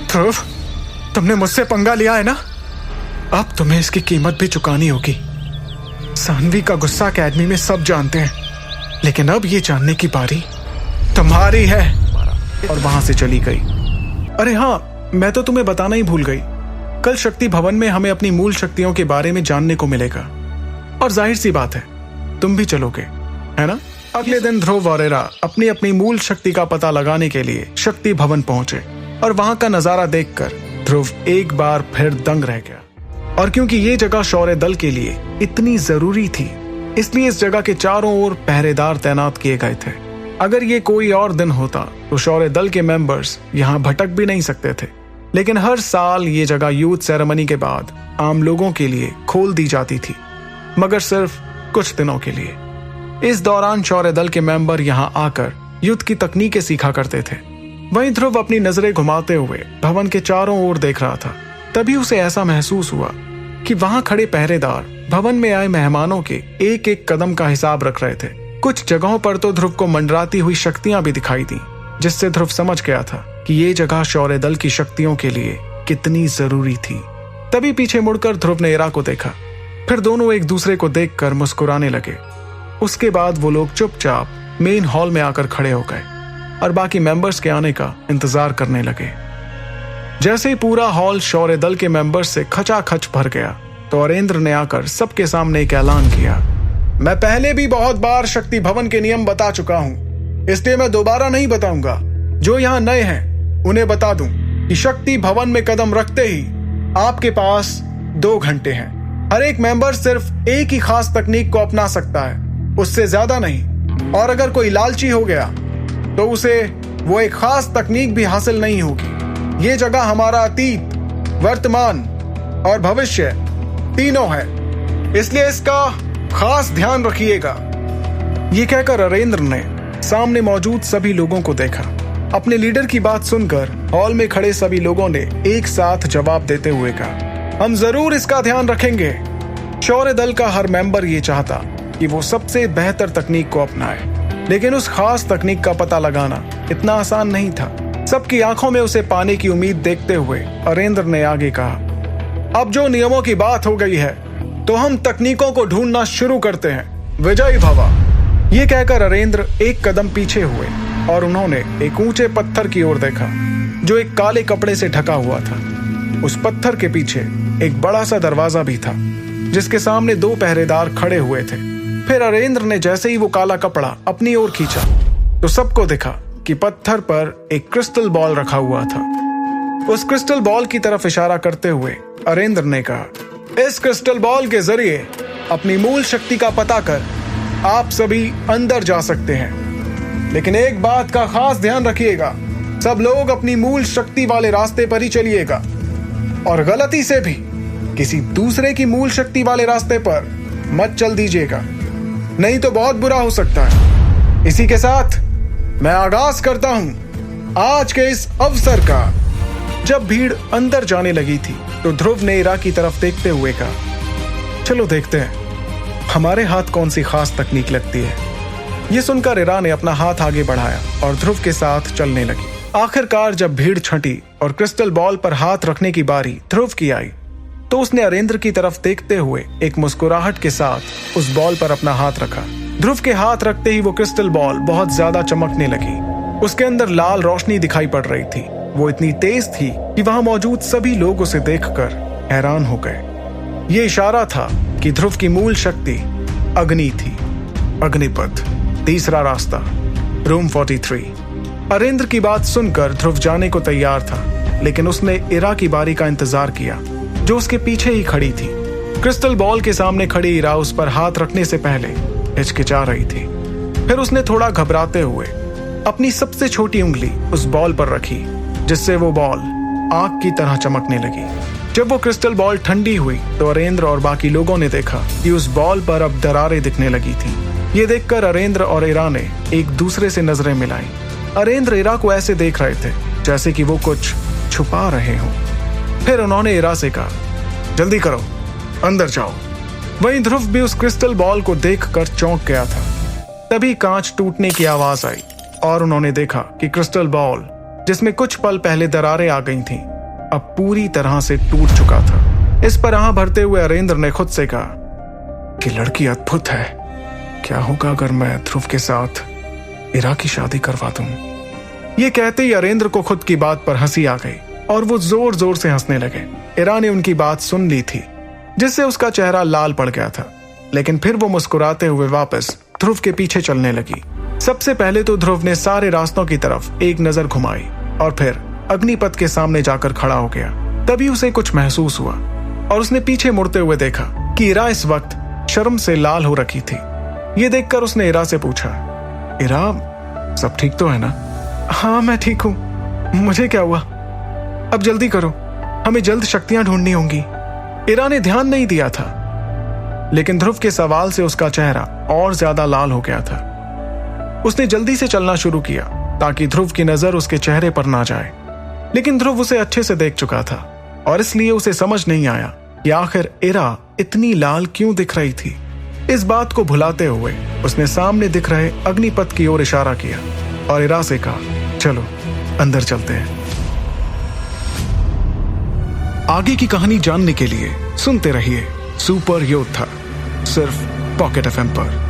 ध्रुव, तुमने मुझसे पंगा लिया है ना, अब तुम्हें इसकी कीमत भी चुकानी होगी। सानवी का गुस्सा अकेडमी में सब जानते हैं, लेकिन अब ये जानने की बारी तुम्हारी है। और वहां से चली गई। अरे हाँ, मैं तो तुम्हें बताना ही भूल गई, कल शक्ति भवन में हमें अपनी मूल शक्तियों के बारे में जानने को मिलेगा। और जाहिर सी बात है, तुम भी चलोगे, है ना? अगले दिन ध्रुव और इरा अपनी अपनी मूल शक्ति का पता लगाने के लिए शक्ति भवन पहुंचे और वहां का नजारा देखकर ध्रुव एक बार फिर दंग रह गया। और क्योंकि ये जगह शौर्य दल के लिए इतनी जरूरी थी, इसलिए इस जगह के चारों ओर पहरेदार तैनात किए गए थे। अगर ये कोई और दिन होता तो शौर्य दल के मेंबर्स यहाँ भटक भी नहीं सकते थे, लेकिन हर साल ये जगह यूथ सेरेमनी के बाद आम लोगों के लिए खोल दी जाती थी, मगर सिर्फ कुछ दिनों के लिए। इस दौरान शौर्य दल के मेंबर यहाँ आकर युद्ध की तकनीकें सीखा करते थे। वहीं ध्रुव अपनी नजरें घुमाते हुए भवन के चारों ओर देख रहा था। तभी उसे ऐसा महसूस हुआ कि वहां खड़े पहरेदार भवन में आए मेहमानों के एक एक कदम का हिसाब रख रहे थे। कुछ जगहों पर तो ध्रुव को मंडराती हुई शक्तियां भी दिखाई दी, जिससे ध्रुव समझ गया था कि ये जगह शौर्य दल की शक्तियों के लिए कितनी जरूरी थी। तभी पीछे मुड़कर ध्रुव ने इरा को देखा, फिर दोनों एक दूसरे को देखकर मुस्कुराने लगे। उसके बाद वो लोग चुपचाप मेन हॉल में आकर खड़े हो गए और बाकी मेंबर्स के आने का इंतजार करने लगे। जैसे ही पूरा हॉल शौर्य दल के मेंबर्स से खचाखच भर गया तो अरेंद्र ने आकर सबके सामने एक ऐलान किया। मैं पहले भी बहुत बार शक्ति भवन के नियम बता चुका हूं, इसलिए मैं दोबारा नहीं बताऊंगा। जो यहाँ नए हैं उन्हें बता दूं कि शक्ति भवन में कदम रखते ही आपके पास 2 घंटे हैं। हर एक मेंबर सिर्फ एक ही खास तकनीक को अपना सकता है, उससे ज्यादा नहीं। और अगर कोई लालची हो गया तो उसे वो एक खास तकनीक भी हासिल नहीं होगी। ये जगह हमारा अतीत, वर्तमान और भविष्य तीनों है, इसलिए इसका खास ध्यान रखिएगा। ये कहकर अरेंद्र ने सामने मौजूद सभी लोगों को देखा। अपने लीडर की बात सुनकर हॉल में खड़े सभी लोगों ने एक साथ जवाब देते हुए कहा, हम जरूर इसका ध्यान रखेंगे। शौर्य दल का हर मेंबर ये चाहता कि वो सबसे बेहतर तकनीक को अपनाए, लेकिन उस खास तकनीक का पता लगाना इतना आसान नहीं था। सबकी आंखों में उसे पाने की उम्मीद देखते हुए अरेंद्र ने आगे कहा, अब जो नियमों की बात हो गई है तो हम तकनीकों को ढूंढना शुरू करते हैं। विजयी भवा। ये कहकर अरेंद्र एक कदम पीछे हुए और उन्होंने एक ऊंचे पत्थर की ओर देखा जो एक काले कपड़े से ढका हुआ था। उस पत्थर के पीछे एक बड़ा सा दरवाजा भी था, जिसके सामने 2 पहरेदार खड़े हुए थे। फिर अरेंद्र ने जैसे ही वो काला कपड़ा अपनी ओर खींचा तो सबको दिखा कि पत्थर पर एक क्रिस्टल बॉल रखा हुआ था। उस क्रिस्टल बॉल की तरफ इशारा करते हुए अरेंद्र ने कहा, इस क्रिस्टल बॉल के जरिए अपनी मूल शक्ति का पता कर आप सभी अंदर जा सकते हैं, लेकिन एक बात का खास ध्यान रखिएगा, सब लोग अपनी मूल शक्ति वाले रास्ते पर ही चलिएगा और गलती से भी किसी दूसरे की मूल शक्ति वाले रास्ते पर मत चल दीजिएगा, नहीं तो बहुत बुरा हो सकता है। इसी के साथ मैं आगाज करता हूं आज के इस अवसर का। जब भीड़ अंदर जाने लगी थी तो ध्रुव ने इरा की तरफ देखते हुए कहा, चलो देखते हैं हमारे हाथ कौन सी खास तकनीक लगती है। ये सुनकर इरा ने अपना हाथ आगे बढ़ाया और ध्रुव के साथ चलने लगी। आखिरकार जब भीड़ छंटी और क्रिस्टल बॉल पर हाथ रखने की बारी ध्रुव की आई तो उसने अरेंद्र की तरफ देखते हुए एक मुस्कुराहट के साथ उस बॉल पर अपना हाथ रखा। ध्रुव के हाथ रखते ही वो क्रिस्टल बॉल बहुत ज्यादा चमकने लगी। उसके अंदर लाल रोशनी दिखाई पड़ रही थी। वो इतनी तेज थी कि वहां मौजूद सभी लोग उसे देखकर हैरान हो गए। ये इशारा था कि ध्रुव की मूल शक्ति अग्नि थी। अग्निपथ, तीसरा रास्ता, रूम 43। अरेंद्र की बात सुनकर ध्रुव जाने को तैयार था, लेकिन उसने इरा की बारी का इंतजार किया जो उसके पीछे ही खड़ी थी। क्रिस्टल बॉल के सामने खड़ी इरा उस पर हाथ रखने से पहले हिचकिचा रही थी। फिर उसने थोड़ा घबराते हुए अपनी सबसे छोटी उंगली उस बॉल पर रखी, जिससे वो बॉल आग की तरह चमकने लगी। जब वो क्रिस्टल बॉल ठंडी हुई तो अरेंद्र और बाकी लोगों ने देखा कि उस बॉल पर अब दरारें दिखने लगी थी। ये देखकर अरेंद्र और इरा ने एक दूसरे से नजरें मिलाई। अरेंद्र इरा को ऐसे देख रहे थे जैसे कि वो कुछ छुपा रहे हों। फिर उन्होंने इरा से कहा, जल्दी करो, अंदर जाओ। वहीं ध्रुव भी उस क्रिस्टल बॉल को देखकर चौंक गया था। तभी कांच टूटने की आवाज आई और उन्होंने देखा कि क्रिस्टल बॉल, जिसमें कुछ पल पहले दरारें आ गई थीं, अब पूरी तरह से टूट चुका था। इस पर आह भरते हुए अरेंद्र ने खुद से कहा कि लड़की अद्भुत है। क्या होगा अगर मैं ध्रुव के साथ इरा की शादी करवा दूं? ये कहते ही अरेंद्र को खुद की बात पर हंसी आ गई और वो जोर जोर से हंसने लगे। इरा ने उनकी बात सुन ली थी, जिससे उसका चेहरा लाल पड़ गया था, लेकिन फिर वो मुस्कुराते हुए वापस ध्रुव के पीछे चलने लगी। सबसे पहले तो ध्रुव ने सारे रास्तों की तरफ एक नजर घुमाई और फिर अग्निपथ के सामने जाकर खड़ा हो गया। तभी उसे कुछ महसूस हुआ और उसने पीछे मुड़ते हुए देखा कि इरा इस वक्त शर्म से लाल हो रखी थी। ये देखकर उसने इरा से पूछा, इरा सब ठीक तो है ना? हाँ मैं ठीक हूं, मुझे क्या हुआ? अब जल्दी करो, हमें जल्द शक्तियां ढूंढनी होंगी। इरा ने ध्यान नहीं दिया था, लेकिन ध्रुव के सवाल से उसका चेहरा और ज्यादा लाल हो गया था। उसने जल्दी से चलना शुरू किया ताकि ध्रुव की नजर उसके चेहरे पर ना जाए, लेकिन ध्रुव उसे अच्छे से देख चुका था और इसलिए उसे समझ नहीं आया कि आखिर इरा इतनी लाल क्यों दिख रही थी। इस बात को भुलाते हुए उसने सामने दिख रहे अग्निपथ की ओर इशारा किया और इरा से कहा, चलो अंदर चलते हैं। आगे की कहानी जानने के लिए सुनते रहिए सुपर योद्धा, सिर्फ पॉकेट एफएम पर।